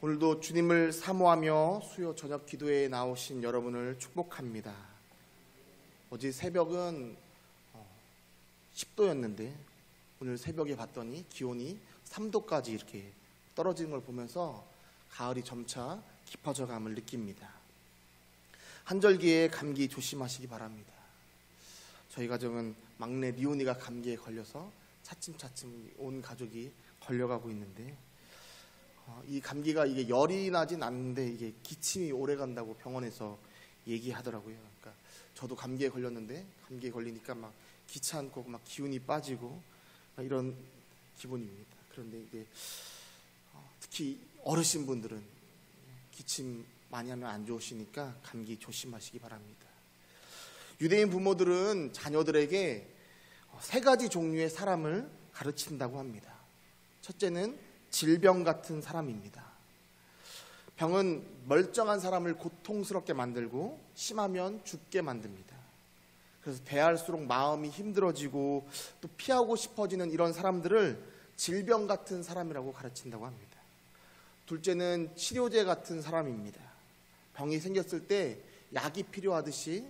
오늘도 주님을 사모하며 수요 저녁 기도에 나오신 여러분을 축복합니다. 어제 새벽은 10도였는데 오늘 새벽에 봤더니 기온이 3도까지 이렇게 떨어지는 걸 보면서 가을이 점차 깊어져 감을 느낍니다. 한절기에 감기 조심하시기 바랍니다. 저희 가정은 막내 리온이가 감기에 걸려서 차츰차츰 온 가족이 걸려가고 있는데 이 감기가 이게 열이 나진 않는데 이게 기침이 오래 간다고 병원에서 얘기하더라고요. 그러니까 저도 감기에 걸렸는데 감기에 걸리니까 막 귀찮고 막 기운이 빠지고 막 이런 기분입니다. 그런데 이게 특히 어르신분들은 기침 많이 하면 안 좋으시니까 감기 조심하시기 바랍니다. 유대인 부모들은 자녀들에게 세 가지 종류의 사람을 가르친다고 합니다. 첫째는 질병 같은 사람입니다. 병은 멀쩡한 사람을 고통스럽게 만들고 심하면 죽게 만듭니다. 그래서 대할수록 마음이 힘들어지고 또 피하고 싶어지는 이런 사람들을 질병 같은 사람이라고 가르친다고 합니다. 둘째는 치료제 같은 사람입니다. 병이 생겼을 때 약이 필요하듯이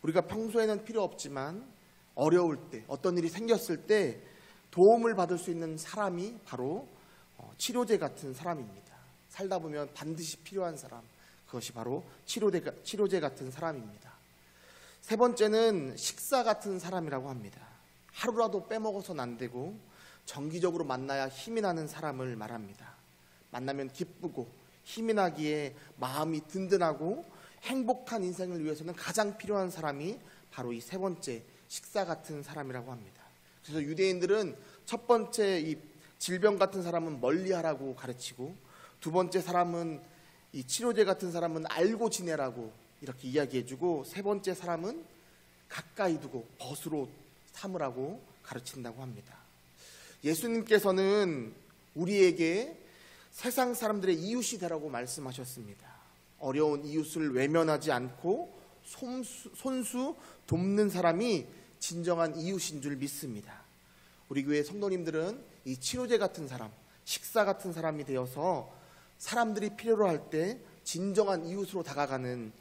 우리가 평소에는 필요 없지만 어려울 때, 어떤 일이 생겼을 때 도움을 받을 수 있는 사람이 바로 치료제 같은 사람입니다. 살다 보면 반드시 필요한 사람, 그것이 바로 치료제 같은 사람입니다. 세 번째는 식사 같은 사람이라고 합니다. 하루라도 빼먹어서는 안 되고 정기적으로 만나야 힘이 나는 사람을 말합니다. 만나면 기쁘고 힘이 나기에 마음이 든든하고 행복한 인생을 위해서는 가장 필요한 사람이 바로 이 세 번째 식사 같은 사람이라고 합니다. 그래서 유대인들은 첫 번째 이 질병 같은 사람은 멀리하라고 가르치고, 두 번째 사람은 이 치료제 같은 사람은 알고 지내라고 이렇게 이야기해주고, 세 번째 사람은 가까이 두고 벗으로 삼으라고 가르친다고 합니다. 예수님께서는 우리에게 세상 사람들의 이웃이 되라고 말씀하셨습니다. 어려운 이웃을 외면하지 않고 손수 돕는 사람이 진정한 이웃인 줄 믿습니다. 우리 교회 성도님들은 이 치료제 같은 사람, 식사 같은 사람이 되어서 사람들이 필요로 할 때 진정한 이웃으로 다가가는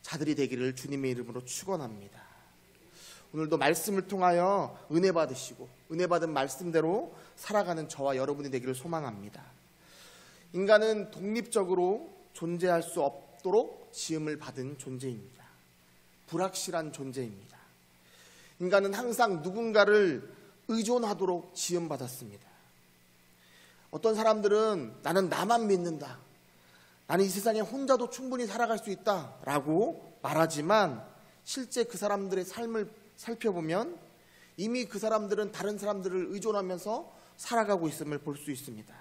자들이 되기를 주님의 이름으로 축원합니다. 오늘도 말씀을 통하여 은혜 받으시고 은혜 받은 말씀대로 살아가는 저와 여러분이 되기를 소망합니다. 인간은 독립적으로 존재할 수 없도록 지음을 받은 존재입니다. 불확실한 존재입니다. 인간은 항상 누군가를 의존하도록 지음받았습니다. 어떤 사람들은 나는 나만 믿는다, 나는 이 세상에 혼자도 충분히 살아갈 수 있다 라고 말하지만, 실제 그 사람들의 삶을 살펴보면 이미 그 사람들은 다른 사람들을 의존하면서 살아가고 있음을 볼 수 있습니다.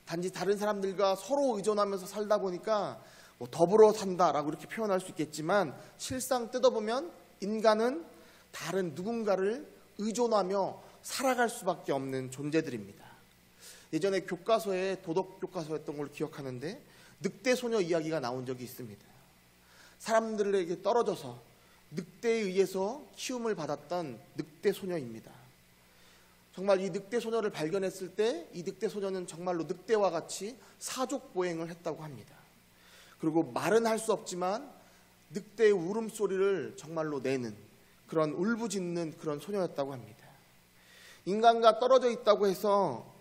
단지 다른 사람들과 서로 의존하면서 살다 보니까 더불어 산다라고 이렇게 표현할 수 있겠지만, 실상 뜯어보면 인간은 다른 누군가를 의존하며 살아갈 수밖에 없는 존재들입니다. 예전에 교과서에 도덕 교과서였던 걸 기억하는데 늑대 소녀 이야기가 나온 적이 있습니다. 사람들에게 떨어져서 늑대에 의해서 키움을 받았던 늑대 소녀입니다. 정말 이 늑대 소녀를 발견했을 때 이 늑대 소녀는 정말로 늑대와 같이 사족 보행을 했다고 합니다. 그리고 말은 할 수 없지만 늑대의 울음소리를 정말로 내는 그런 울부짖는 그런 소녀였다고 합니다. 인간과 떨어져 있다고 해서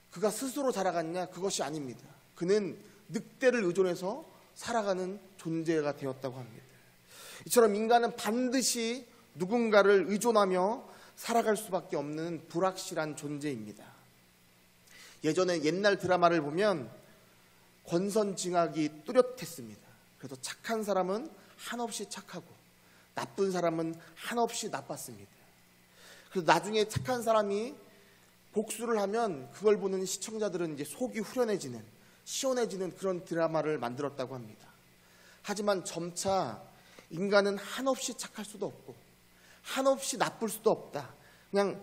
그가 스스로 자라갔냐? 그것이 아닙니다. 그는 늑대를 의존해서 살아가는 존재가 되었다고 합니다. 이처럼 인간은 반드시 누군가를 의존하며 살아갈 수밖에 없는 불확실한 존재입니다. 예전에 옛날 드라마를 보면 권선징악이 뚜렷했습니다. 그래서 착한 사람은 한없이 착하고 나쁜 사람은 한없이 나빴습니다. 그래서 나중에 착한 사람이 복수를 하면 그걸 보는 시청자들은 이제 속이 후련해지는, 시원해지는 그런 드라마를 만들었다고 합니다. 하지만 점차 인간은 한없이 착할 수도 없고 한없이 나쁠 수도 없다. 그냥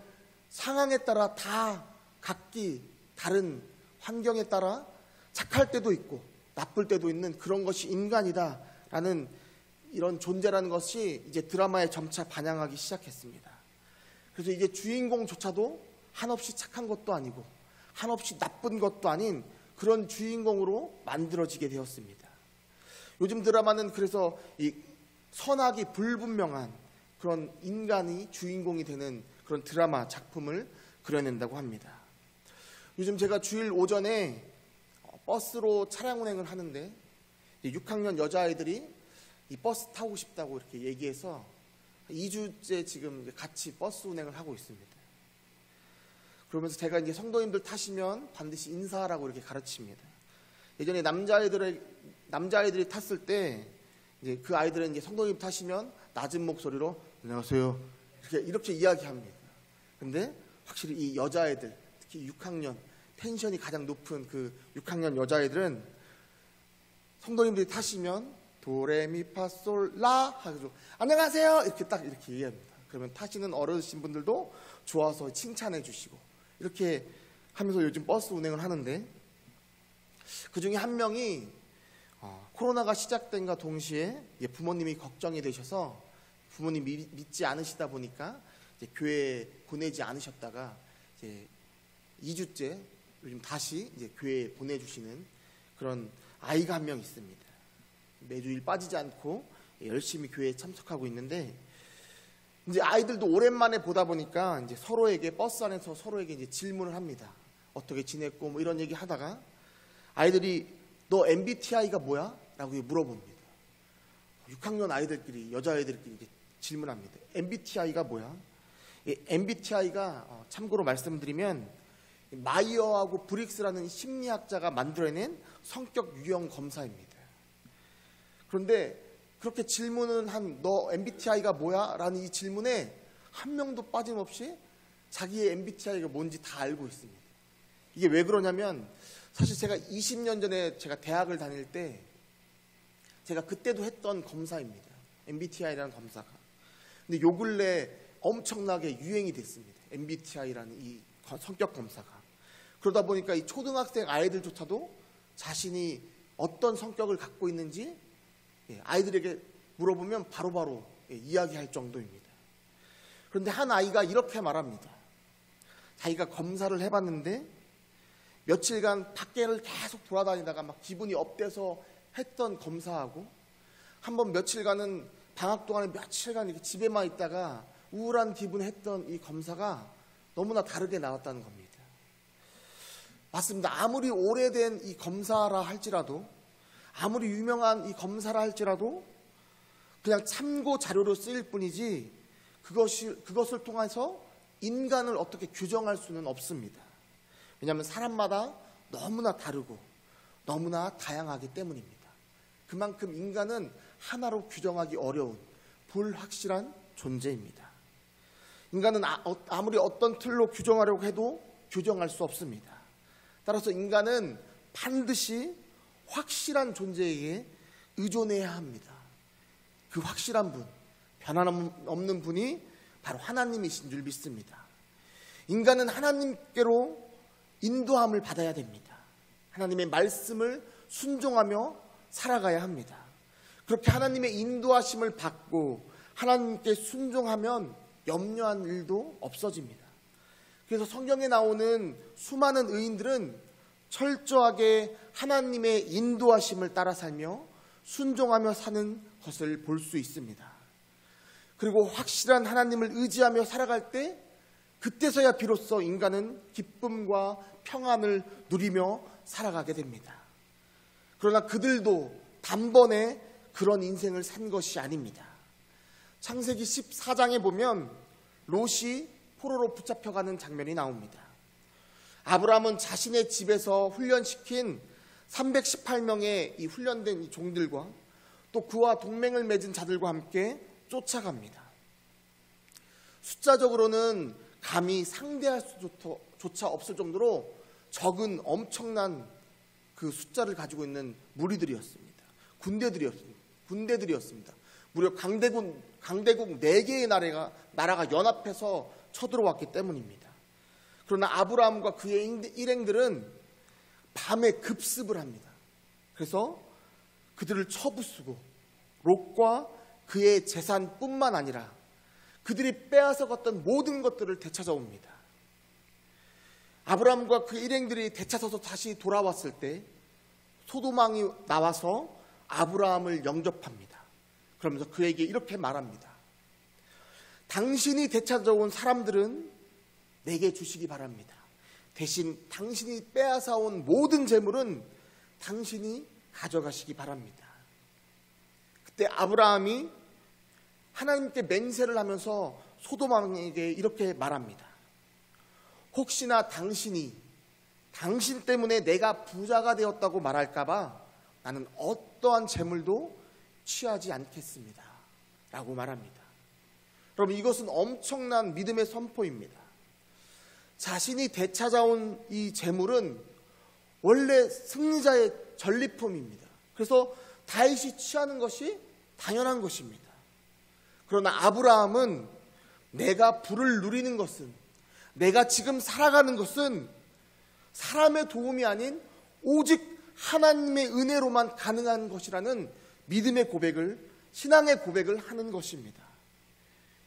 상황에 따라 다 각기 다른 환경에 따라 착할 때도 있고 나쁠 때도 있는 그런 것이 인간이다라는 이런 존재라는 것이 이제 드라마에 점차 반영하기 시작했습니다. 그래서 이제 주인공조차도 한없이 착한 것도 아니고 한없이 나쁜 것도 아닌 그런 주인공으로 만들어지게 되었습니다. 요즘 드라마는 그래서 이 선악이 불분명한 그런 인간이 주인공이 되는 그런 드라마 작품을 그려낸다고 합니다. 요즘 제가 주일 오전에 버스로 차량 운행을 하는데 6학년 여자아이들이 이 버스 타고 싶다고 이렇게 얘기해서 2주째 지금 같이 버스 운행을 하고 있습니다. 그러면서 제가 이제 성도님들 타시면 반드시 인사하라고 이렇게 가르칩니다. 예전에 남자아이들이 탔을 때 이제 그 아이들은 이제 성도님 타시면 낮은 목소리로 안녕하세요 이렇게 이야기합니다. 근데 확실히 이 여자아이들, 특히 6학년 텐션이 가장 높은 그 6학년 여자아이들은 성도님들이 타시면 도레미파솔라 하고 안녕하세요 이렇게 얘기합니다. 그러면 타시는 어르신분들도 좋아서 칭찬해 주시고 이렇게 하면서 요즘 버스 운행을 하는데, 그 중에 한 명이 코로나가 시작된과 동시에 부모님이 걱정이 되셔서 부모님이 믿지 않으시다 보니까 이제 교회에 보내지 않으셨다가 이제 2주째 요즘 다시 이제 교회에 보내주시는 그런 아이가 한 명 있습니다. 매주일 빠지지 않고 열심히 교회에 참석하고 있는데, 이제 아이들도 오랜만에 보다 보니까 이제 서로에게 버스 안에서 서로에게 이제 질문을 합니다. 어떻게 지냈고 뭐 이런 얘기 하다가 아이들이 너 MBTI가 뭐야? 라고 물어봅니다. 6학년 아이들끼리, 여자아이들끼리 이제 질문합니다. MBTI가 뭐야? MBTI가 참고로 말씀드리면 마이어하고 브릭스라는 심리학자가 만들어낸 성격 유형 검사입니다. 그런데 그렇게 질문은 한 너 MBTI가 뭐야? 라는 이 질문에 한 명도 빠짐없이 자기의 MBTI가 뭔지 다 알고 있습니다. 이게 왜 그러냐면 사실 제가 20년 전에 제가 대학을 다닐 때 제가 그때도 했던 검사입니다. MBTI라는 검사가. 근데 요 근래 엄청나게 유행이 됐습니다. MBTI라는 이 성격 검사가. 그러다 보니까 이 초등학생 아이들조차도 자신이 어떤 성격을 갖고 있는지 아이들에게 물어보면 바로바로 이야기할 정도입니다. 그런데 한 아이가 이렇게 말합니다. 자기가 검사를 해봤는데 며칠간 밖에를 계속 돌아다니다가 막 기분이 업돼서 했던 검사하고 한번 며칠간은 방학 동안에 며칠간 이렇게 집에만 있다가 우울한 기분에 했던 이 검사가 너무나 다르게 나왔다는 겁니다. 맞습니다. 아무리 오래된 이 검사라 할지라도, 아무리 유명한 이 검사라 할지라도 그냥 참고 자료로 쓰일 뿐이지 그것을 통해서 인간을 어떻게 규정할 수는 없습니다. 왜냐하면 사람마다 너무나 다르고 너무나 다양하기 때문입니다. 그만큼 인간은 하나로 규정하기 어려운 불확실한 존재입니다. 인간은 아무리 어떤 틀로 규정하려고 해도 규정할 수 없습니다. 따라서 인간은 반드시 확실한 존재에게 의존해야 합니다. 그 확실한 분, 변함없는 분이 바로 하나님이신 줄 믿습니다. 인간은 하나님께로 인도함을 받아야 됩니다. 하나님의 말씀을 순종하며 살아가야 합니다. 그렇게 하나님의 인도하심을 받고 하나님께 순종하면 염려한 일도 없어집니다. 그래서 성경에 나오는 수많은 의인들은 철저하게 하나님의 인도하심을 따라 살며 순종하며 사는 것을 볼 수 있습니다. 그리고 확실한 하나님을 의지하며 살아갈 때 그때서야 비로소 인간은 기쁨과 평안을 누리며 살아가게 됩니다. 그러나 그들도 단번에 그런 인생을 산 것이 아닙니다. 창세기 14장에 보면 롯이 포로로 붙잡혀가는 장면이 나옵니다. 아브라함은 자신의 집에서 훈련시킨 318명의 이 훈련된 이 종들과 또 그와 동맹을 맺은 자들과 함께 쫓아갑니다. 숫자적으로는 감히 상대할 수조차 없을 정도로 적은 엄청난 그 숫자를 가지고 있는 무리들이었습니다. 군대들이었습니다. 무려 강대국 4개의 나라가 연합해서 쳐들어왔기 때문입니다. 그러나 아브라함과 그의 일행들은 밤에 급습을 합니다. 그래서 그들을 쳐부수고 롯과 그의 재산뿐만 아니라 그들이 빼앗아갔던 모든 것들을 되찾아옵니다. 아브라함과 그 일행들이 되찾아서 다시 돌아왔을 때 소돔왕이 나와서 아브라함을 영접합니다. 그러면서 그에게 이렇게 말합니다. 당신이 되찾아온 사람들은 내게 주시기 바랍니다. 대신 당신이 빼앗아온 모든 재물은 당신이 가져가시기 바랍니다. 그때 아브라함이 하나님께 맹세를 하면서 소돔왕에게 이렇게 말합니다. 혹시나 당신 때문에 내가 부자가 되었다고 말할까봐 나는 어떠한 재물도 취하지 않겠습니다 라고 말합니다. 여러분, 이것은 엄청난 믿음의 선포입니다. 자신이 되찾아온 이 재물은 원래 승리자의 전리품입니다. 그래서 다윗이 취하는 것이 당연한 것입니다. 그러나 아브라함은 내가 부를 누리는 것은, 내가 지금 살아가는 것은 사람의 도움이 아닌 오직 하나님의 은혜로만 가능한 것이라는 믿음의 고백을, 신앙의 고백을 하는 것입니다.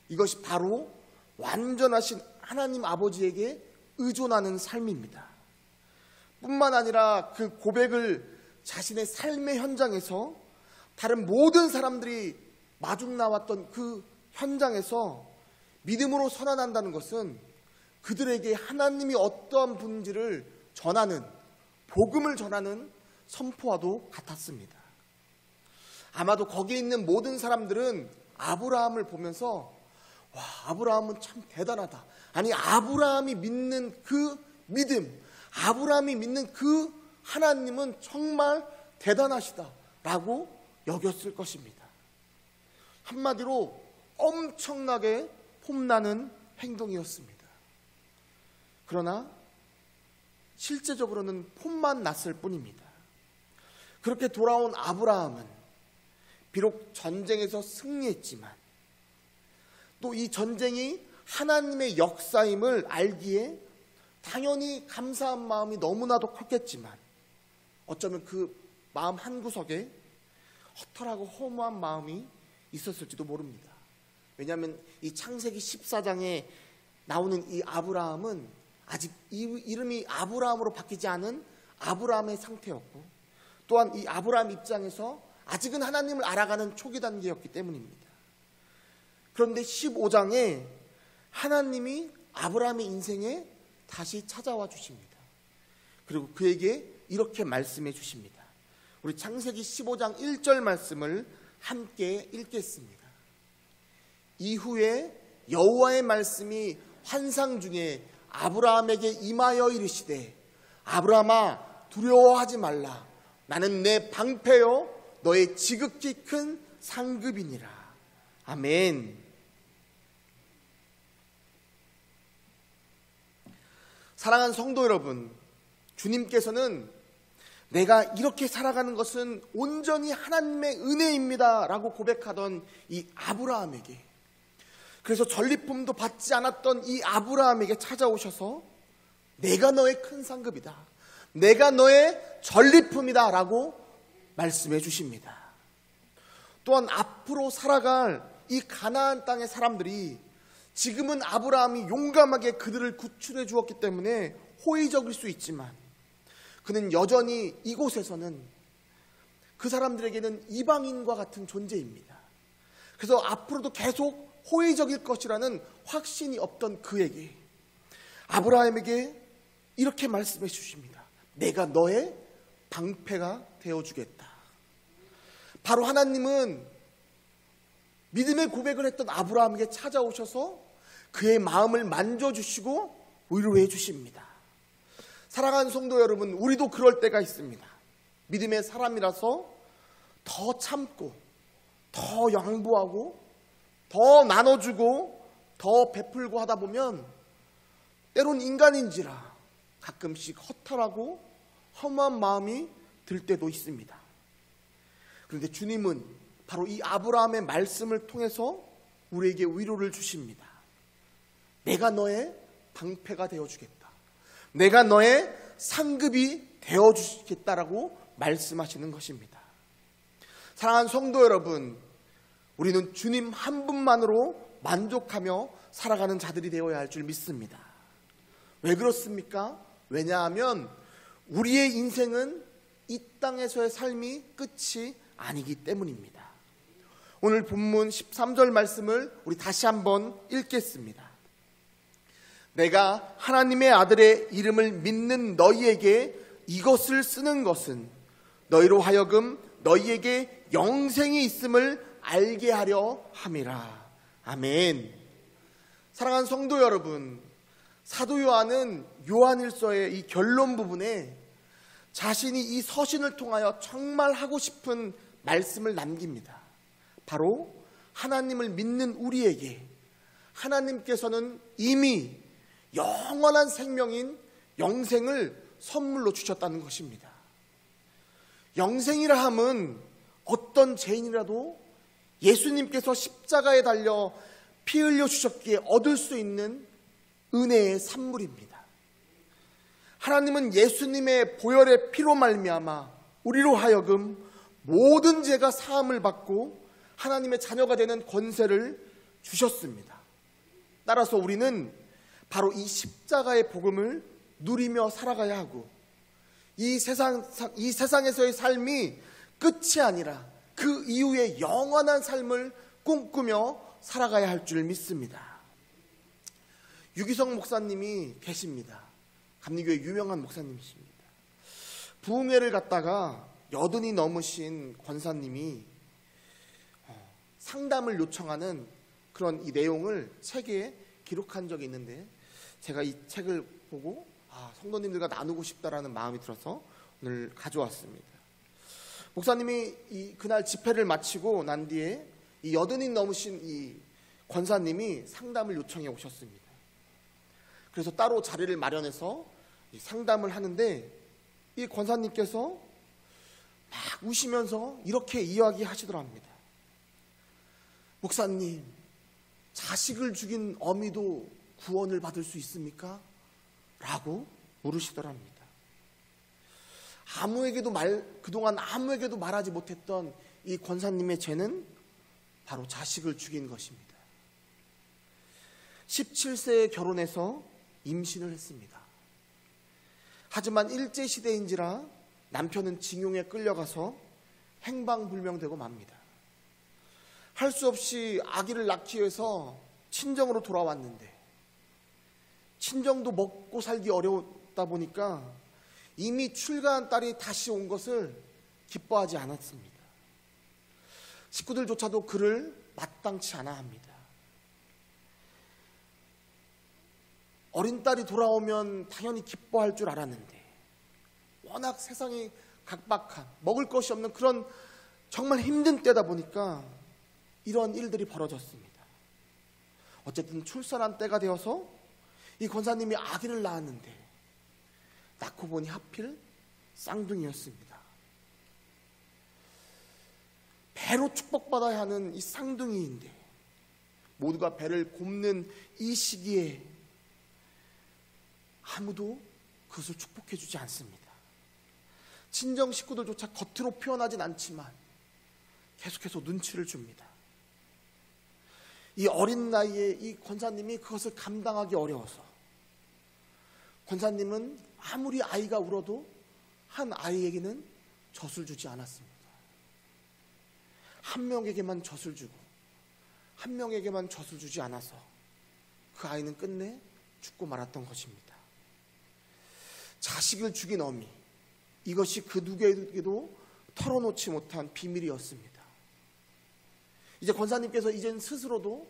이것이 바로 완전하신 하나님 아버지에게 의존하는 삶입니다. 뿐만 아니라 그 고백을 자신의 삶의 현장에서 다른 모든 사람들이 마중 나왔던 그 현장에서 믿음으로 선언한다는 것은 그들에게 하나님이 어떠한 분인지를 전하는, 복음을 전하는 선포와도 같았습니다. 아마도 거기에 있는 모든 사람들은 아브라함을 보면서 와, 아브라함은 참 대단하다. 아니, 아브라함이 믿는 그 믿음, 아브라함이 믿는 그 하나님은 정말 대단하시다 라고 여겼을 것입니다. 한마디로 엄청나게 폼나는 행동이었습니다. 그러나 실제적으로는 폼만 났을 뿐입니다. 그렇게 돌아온 아브라함은 비록 전쟁에서 승리했지만 또 이 전쟁이 하나님의 역사임을 알기에 당연히 감사한 마음이 너무나도 컸겠지만 어쩌면 그 마음 한구석에 허탈하고 허무한 마음이 있었을지도 모릅니다. 왜냐하면 이 창세기 14장에 나오는 이 아브라함은 아직 이름이 아브라함으로 바뀌지 않은 아브라함의 상태였고, 또한 이 아브라함 입장에서 아직은 하나님을 알아가는 초기 단계였기 때문입니다. 그런데 15장에 하나님이 아브라함의 인생에 다시 찾아와 주십니다. 그리고 그에게 이렇게 말씀해 주십니다. 우리 창세기 15장 1절 말씀을 함께 읽겠습니다. 이후에 여호와의 말씀이 환상 중에 아브라함에게 임하여 이르시되 아브라함아 두려워하지 말라. 나는 내 방패요 너의 지극히 큰 상급이니라. 아멘. 사랑하는 성도 여러분, 주님께서는 내가 이렇게 살아가는 것은 온전히 하나님의 은혜입니다 라고 고백하던 이 아브라함에게, 그래서 전리품도 받지 않았던 이 아브라함에게 찾아오셔서 내가 너의 큰 상급이다, 내가 너의 전리품이다 라고 말씀해 주십니다. 또한 앞으로 살아갈 이 가나안 땅의 사람들이 지금은 아브라함이 용감하게 그들을 구출해 주었기 때문에 호의적일 수 있지만 그는 여전히 이곳에서는 그 사람들에게는 이방인과 같은 존재입니다. 그래서 앞으로도 계속 호의적일 것이라는 확신이 없던 그에게 아브라함에게 이렇게 말씀해 주십니다. 내가 너의 방패가 되어주겠다. 바로 하나님은 믿음의 고백을 했던 아브라함에게 찾아오셔서 그의 마음을 만져주시고 위로해 주십니다. 사랑하는 성도 여러분, 우리도 그럴 때가 있습니다. 믿음의 사람이라서 더 참고 더 양보하고 더 나눠주고 더 베풀고 하다 보면 때론 인간인지라 가끔씩 허탈하고 허무한 마음이 들 때도 있습니다. 그런데 주님은 바로 이 아브라함의 말씀을 통해서 우리에게 위로를 주십니다. 내가 너의 방패가 되어주겠다. 내가 너의 상급이 되어주겠다라고 말씀하시는 것입니다. 사랑하는 성도 여러분, 우리는 주님 한 분만으로 만족하며 살아가는 자들이 되어야 할 줄 믿습니다. 왜 그렇습니까? 왜냐하면 우리의 인생은 이 땅에서의 삶이 끝이 아니기 때문입니다. 오늘 본문 13절 말씀을 우리 다시 한번 읽겠습니다. 내가 하나님의 아들의 이름을 믿는 너희에게 이것을 쓰는 것은 너희로 하여금 너희에게 영생이 있음을 알게 하려 함이라. 아멘. 사랑하는 성도 여러분, 사도 요한은 요한일서의 이 결론 부분에 자신이 이 서신을 통하여 정말 하고 싶은 말씀을 남깁니다. 바로 하나님을 믿는 우리에게 하나님께서는 이미 영원한 생명인 영생을 선물로 주셨다는 것입니다. 영생이라 함은 어떤 죄인이라도 예수님께서 십자가에 달려 피 흘려 주셨기에 얻을 수 있는 은혜의 산물입니다. 하나님은 예수님의 보혈의 피로 말미암아 우리로 하여금 모든 죄가 사함을 받고 하나님의 자녀가 되는 권세를 주셨습니다. 따라서 우리는 바로 이 십자가의 복음을 누리며 살아가야 하고 이 세상에서의 삶이 끝이 아니라 그 이후의 영원한 삶을 꿈꾸며 살아가야 할 줄 믿습니다. 유기성 목사님이 계십니다. 감리교회 유명한 목사님이십니다. 부흥회를 갔다가 80이 넘으신 권사님이 상담을 요청하는 그런 이 내용을 책에 기록한 적이 있는데 제가 이 책을 보고 성도님들과 나누고 싶다라는 마음이 들어서 오늘 가져왔습니다. 목사님이 그날 집회를 마치고 난 뒤에 이 80이 넘으신 이 권사님이 상담을 요청해 오셨습니다. 그래서 따로 자리를 마련해서 상담을 하는데 이 권사님께서 막 우시면서 이렇게 이야기하시더랍니다. 목사님, 자식을 죽인 어미도 구원을 받을 수 있습니까? 라고 물으시더랍니다. 그동안 아무에게도 말하지 못했던 이 권사님의 죄는 바로 자식을 죽인 것입니다. 17세에 결혼해서 임신을 했습니다. 하지만 일제시대인지라 남편은 징용에 끌려가서 행방불명되고 맙니다. 할 수 없이 아기를 낳기 위해서 친정으로 돌아왔는데 친정도 먹고 살기 어려웠다 보니까 이미 출가한 딸이 다시 온 것을 기뻐하지 않았습니다. 식구들조차도 그를 마땅치 않아 합니다. 어린 딸이 돌아오면 당연히 기뻐할 줄 알았는데 워낙 세상이 각박한 먹을 것이 없는 그런 정말 힘든 때다 보니까 이런 일들이 벌어졌습니다. 어쨌든 출산한 때가 되어서 이 권사님이 아기를 낳았는데 낳고 보니 하필 쌍둥이였습니다. 배로 축복받아야 하는 이 쌍둥이인데 모두가 배를 곱는 이 시기에 아무도 그것을 축복해 주지 않습니다. 친정 식구들조차 겉으로 표현하진 않지만 계속해서 눈치를 줍니다. 이 어린 나이에 이 권사님이 그것을 감당하기 어려워서 권사님은 아무리 아이가 울어도 한 아이에게는 젖을 주지 않았습니다. 한 명에게만 젖을 주고 한 명에게만 젖을 주지 않아서 그 아이는 끝내 죽고 말았던 것입니다. 자식을 죽인 어미, 이것이 그 누구에게도 털어놓지 못한 비밀이었습니다. 이제 권사님께서 이젠 스스로도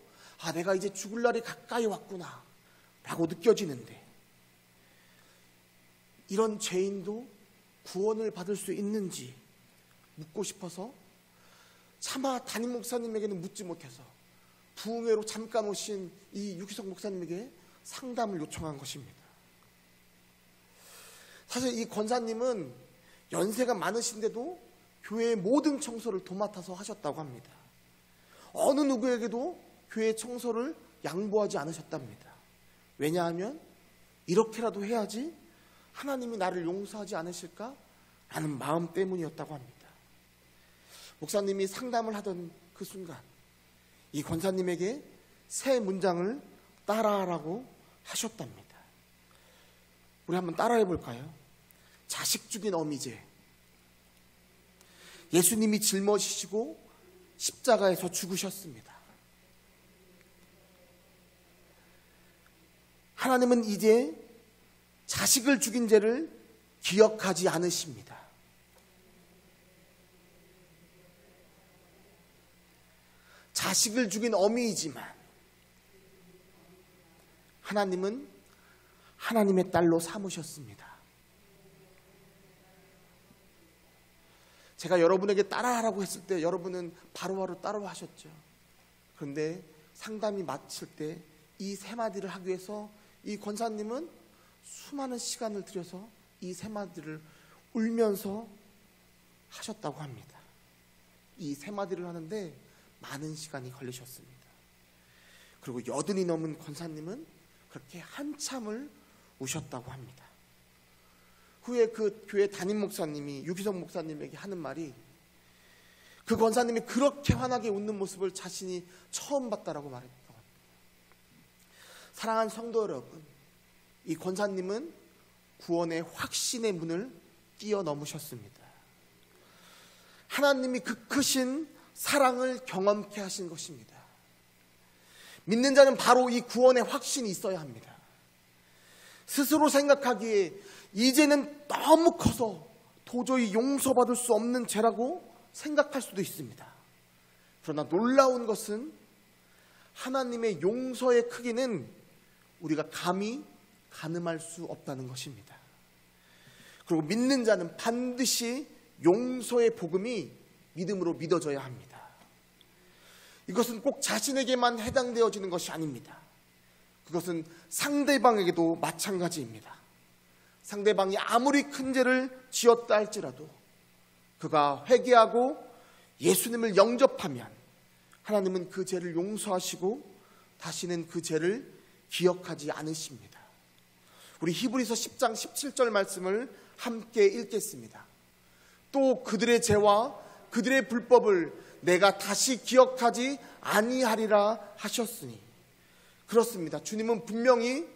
내가 이제 죽을 날이 가까이 왔구나 라고 느껴지는데 이런 죄인도 구원을 받을 수 있는지 묻고 싶어서 차마 담임 목사님에게는 묻지 못해서 부흥회로 잠깐 오신 이 유기성 목사님에게 상담을 요청한 것입니다. 사실 이 권사님은 연세가 많으신데도 교회의 모든 청소를 도맡아서 하셨다고 합니다. 어느 누구에게도 교회 청소를 양보하지 않으셨답니다. 왜냐하면 이렇게라도 해야지 하나님이 나를 용서하지 않으실까? 라는 마음 때문이었다고 합니다. 목사님이 상담을 하던 그 순간 이 권사님에게 새 문장을 따라하라고 하셨답니다. 우리 한번 따라해 볼까요? 자식 죽인 어미제. 예수님이 짊어지시고 십자가에서 죽으셨습니다. 하나님은 이제 자식을 죽인 죄를 기억하지 않으십니다. 자식을 죽인 어미이지만 하나님은 하나님의 딸로 삼으셨습니다. 제가 여러분에게 따라하라고 했을 때 여러분은 바로바로 따라하셨죠. 그런데 상담이 마칠 때 이 세 마디를 하기 위해서 이 권사님은 수많은 시간을 들여서 이 세 마디를 울면서 하셨다고 합니다. 이 세 마디를 하는데 많은 시간이 걸리셨습니다. 그리고 80이 넘은 권사님은 그렇게 한참을 우셨다고 합니다. 후에 그 교회 담임 목사님이 유기성 목사님에게 하는 말이, 그 권사님이 그렇게 환하게 웃는 모습을 자신이 처음 봤다라고 말했다고 합니다. 사랑하는 성도 여러분, 이 권사님은 구원의 확신의 문을 뛰어넘으셨습니다. 하나님이 그 크신 사랑을 경험케 하신 것입니다. 믿는 자는 바로 이 구원의 확신이 있어야 합니다. 스스로 생각하기에 이제는 너무 커서 도저히 용서받을 수 없는 죄라고 생각할 수도 있습니다. 그러나 놀라운 것은 하나님의 용서의 크기는 우리가 감히 가늠할 수 없다는 것입니다. 그리고 믿는 자는 반드시 용서의 복음이 믿음으로 믿어져야 합니다. 이것은 꼭 자신에게만 해당되어지는 것이 아닙니다. 그것은 상대방에게도 마찬가지입니다. 상대방이 아무리 큰 죄를 지었다 할지라도 그가 회개하고 예수님을 영접하면 하나님은 그 죄를 용서하시고 다시는 그 죄를 기억하지 않으십니다. 우리 히브리서 10장 17절 말씀을 함께 읽겠습니다. 또 그들의 죄와 그들의 불법을 내가 다시 기억하지 아니하리라 하셨으니. 그렇습니다. 주님은 분명히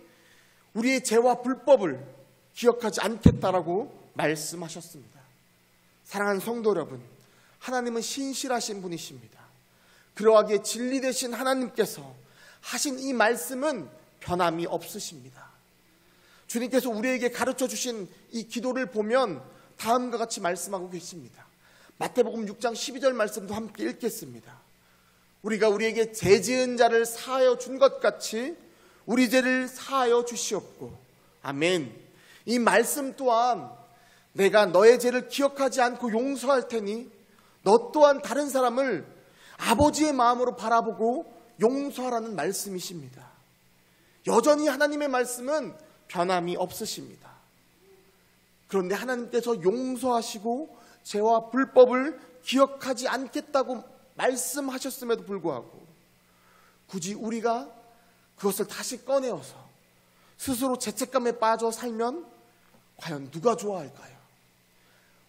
우리의 죄와 불법을 기억하지 않겠다라고 말씀하셨습니다. 사랑하는 성도 여러분, 하나님은 신실하신 분이십니다. 그러하기에 진리 되신 하나님께서 하신 이 말씀은 변함이 없으십니다. 주님께서 우리에게 가르쳐 주신 이 기도를 보면 다음과 같이 말씀하고 계십니다. 마태복음 6장 12절 말씀도 함께 읽겠습니다. 우리가 우리에게 죄 지은 자를 사하여 준 것 같이 우리 죄를 사하여 주시옵고. 아멘. 이 말씀 또한 내가 너의 죄를 기억하지 않고 용서할 테니 너 또한 다른 사람을 아버지의 마음으로 바라보고 용서하라는 말씀이십니다. 여전히 하나님의 말씀은 변함이 없으십니다. 그런데 하나님께서 용서하시고 죄와 불법을 기억하지 않겠다고 말씀하셨음에도 불구하고 굳이 우리가 그것을 다시 꺼내어서 스스로 죄책감에 빠져 살면 과연 누가 좋아할까요?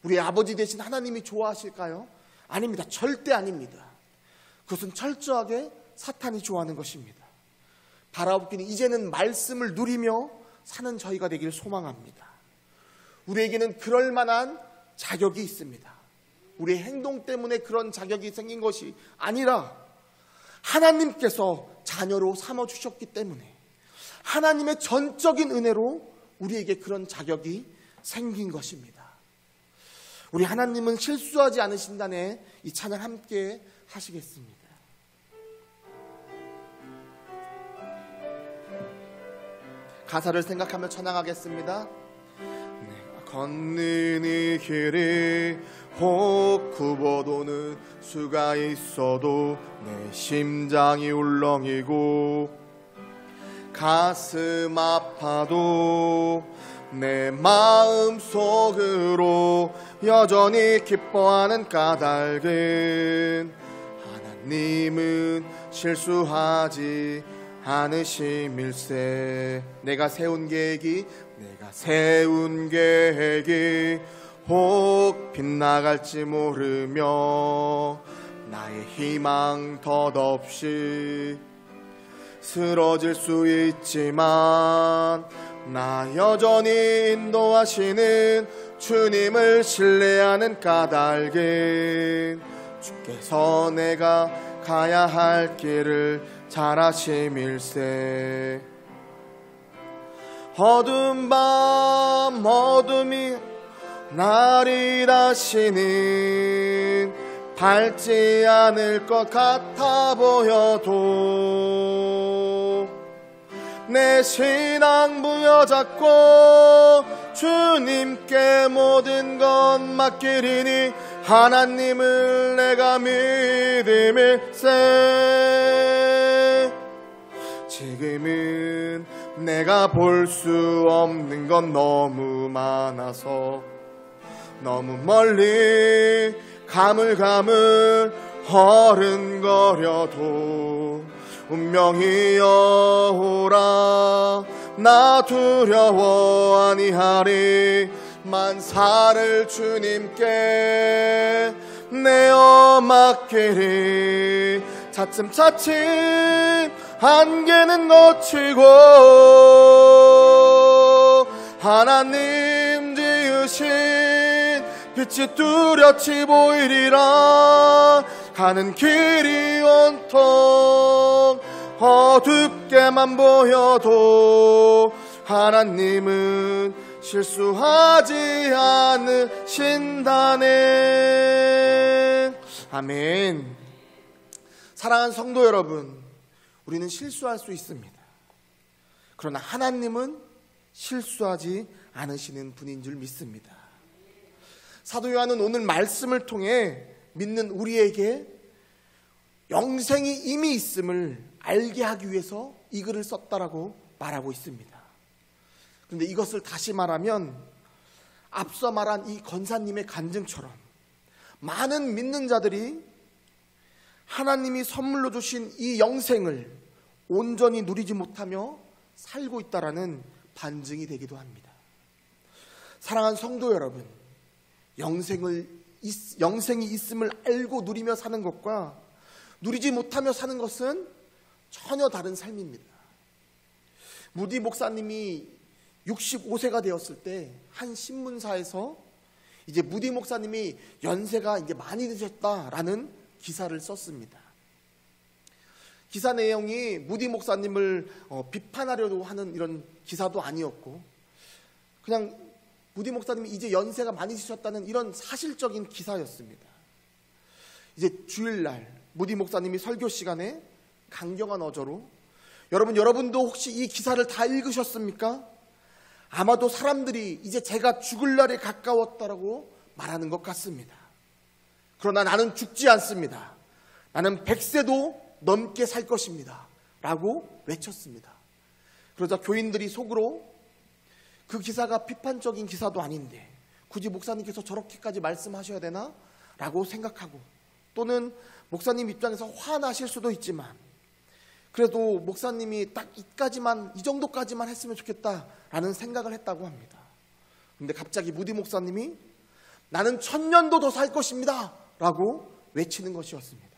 우리 아버지 되신 하나님이 좋아하실까요? 아닙니다. 절대 아닙니다. 그것은 철저하게 사탄이 좋아하는 것입니다. 바라옵기는 이제는 말씀을 누리며 사는 저희가 되기를 소망합니다. 우리에게는 그럴 만한 자격이 있습니다. 우리의 행동 때문에 그런 자격이 생긴 것이 아니라 하나님께서 자녀로 삼아주셨기 때문에 하나님의 전적인 은혜로 우리에게 그런 자격이 생긴 것입니다. 우리 하나님은 실수하지 않으신다네 이 찬양 함께 하시겠습니다. 가사를 생각하며 찬양하겠습니다. 내가 걷는 이 길이 혹 굽어도는 수가 있어도 내 심장이 울렁이고 가슴 아파도 내 마음 속으로 여전히 기뻐하는 까닭은 하나님은 실수하지 않으심일세. 내가 세운 계획이 혹 빗나갈지 모르며 나의 희망 덧없이 쓰러질 수 있지만 나 여전히 인도하시는 주님을 신뢰하는 까닭은 주께서 내가 가야 할 길을 잘 아심일세. 어두운 밤 어둠이 날이 다시는 밝지 않을 것 같아 보여도 내 신앙 부여잡고 주님께 모든 것 맡기리니 하나님을 내가 믿음일세. 지금은 내가 볼 수 없는 건 너무 많아서 너무 멀리 가물가물 어른거려도 운명이여 오라 나 두려워 아니하리. 만사를 주님께 내어 맡기리. 차츰차츰 안개는 걷히고 하나님 지으신 빛이 뚜렷이 보이리라. 가는 길이 온통 어둡게만 보여도 하나님은 실수하지 않으신다네. 아멘. 사랑하는 성도 여러분, 우리는 실수할 수 있습니다. 그러나 하나님은 실수하지 않으시는 분인 줄 믿습니다. 사도 요한은 오늘 말씀을 통해 믿는 우리에게 영생이 이미 있음을 알게 하기 위해서 이 글을 썼다라고 말하고 있습니다. 그런데 이것을 다시 말하면 앞서 말한 이 권사님의 간증처럼 많은 믿는 자들이 하나님이 선물로 주신 이 영생을 온전히 누리지 못하며 살고 있다라는 반증이 되기도 합니다. 사랑하는 성도 여러분, 영생이 있음을 알고 누리며 사는 것과 누리지 못하며 사는 것은 전혀 다른 삶입니다. 무디 목사님이 65세가 되었을 때 한 신문사에서 이제 무디 목사님이 연세가 이제 많이 드셨다라는 기사를 썼습니다. 기사 내용이 무디 목사님을 비판하려고 하는 이런 기사도 아니었고, 그냥 무디 목사님이 이제 연세가 많이 드셨다는 이런 사실적인 기사였습니다. 이제 주일날 무디 목사님이 설교 시간에 강경한 어조로, 여러분도 혹시 이 기사를 다 읽으셨습니까? 아마도 사람들이 이제 제가 죽을 날이 가까웠다라고 말하는 것 같습니다. 그러나 나는 죽지 않습니다. 나는 100세도 넘게 살 것입니다 라고 외쳤습니다. 그러자 교인들이 속으로 그 기사가 비판적인 기사도 아닌데 굳이 목사님께서 저렇게까지 말씀하셔야 되나? 라고 생각하고, 또는 목사님 입장에서 화나실 수도 있지만 그래도 목사님이 딱 이 정도까지만 했으면 좋겠다라는 생각을 했다고 합니다. 그런데 갑자기 무디 목사님이 나는 1000년도 더 살 것입니다 라고 외치는 것이었습니다.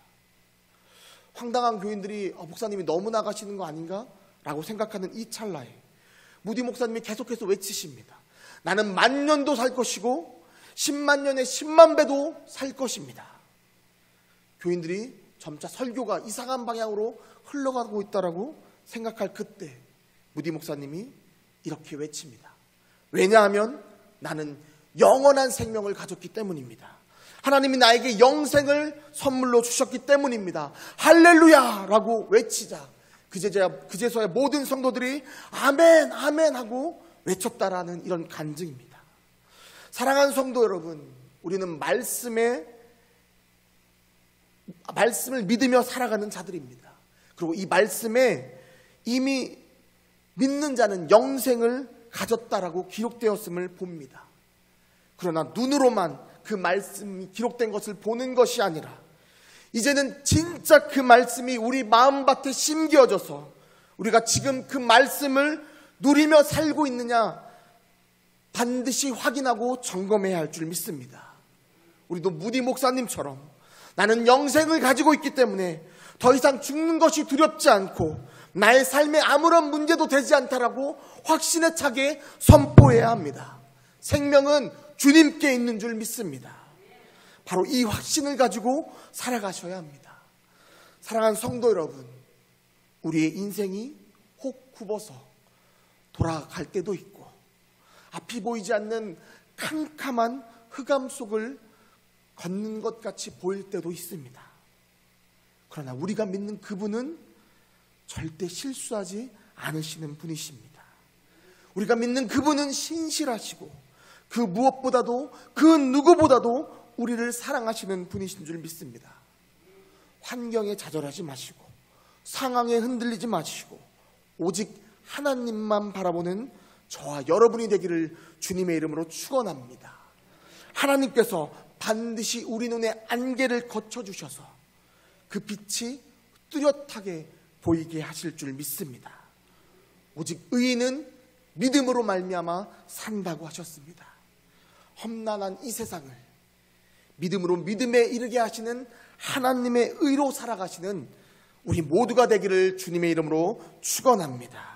황당한 교인들이 목사님이 너무 나가시는 거 아닌가? 라고 생각하는 이 찰나에 무디 목사님이 계속해서 외치십니다. 나는 10,000년도 살 것이고 10만 년에 10만 배도 살 것입니다. 교인들이 점차 설교가 이상한 방향으로 흘러가고 있다라고 생각할 그때 무디 목사님이 이렇게 외칩니다. 왜냐하면 나는 영원한 생명을 가졌기 때문입니다. 하나님이 나에게 영생을 선물로 주셨기 때문입니다. 할렐루야! 라고 외치자 그제서야 모든 성도들이 아멘 아멘 하고 외쳤다라는 이런 간증입니다. 사랑하는 성도 여러분, 우리는 말씀을 믿으며 살아가는 자들입니다. 그리고 이 말씀에 이미 믿는 자는 영생을 가졌다라고 기록되었음을 봅니다. 그러나 눈으로만 그 말씀이 기록된 것을 보는 것이 아니라 이제는 진짜 그 말씀이 우리 마음밭에 심겨져서 우리가 지금 그 말씀을 누리며 살고 있느냐 반드시 확인하고 점검해야 할 줄 믿습니다. 우리도 무디 목사님처럼 나는 영생을 가지고 있기 때문에 더 이상 죽는 것이 두렵지 않고 나의 삶에 아무런 문제도 되지 않다라고 확신에 차게 선포해야 합니다. 생명은 주님께 있는 줄 믿습니다. 바로 이 확신을 가지고 살아가셔야 합니다. 사랑하는 성도 여러분, 우리의 인생이 혹 굽어서 돌아갈 때도 있고 앞이 보이지 않는 캄캄한 흑암 속을 걷는 것 같이 보일 때도 있습니다. 그러나 우리가 믿는 그분은 절대 실수하지 않으시는 분이십니다. 우리가 믿는 그분은 신실하시고 그 무엇보다도 그 누구보다도 우리를 사랑하시는 분이신 줄 믿습니다. 환경에 좌절하지 마시고 상황에 흔들리지 마시고 오직 하나님만 바라보는 저와 여러분이 되기를 주님의 이름으로 축원합니다. 하나님께서 반드시 우리 눈의 안개를 거쳐주셔서 그 빛이 뚜렷하게 보이게 하실 줄 믿습니다. 오직 의인은 믿음으로 말미암아 산다고 하셨습니다. 험난한 이 세상을 믿음으로 믿음에 이르게 하시는 하나님의 의로 살아가시는 우리 모두가 되기를 주님의 이름으로 축원합니다.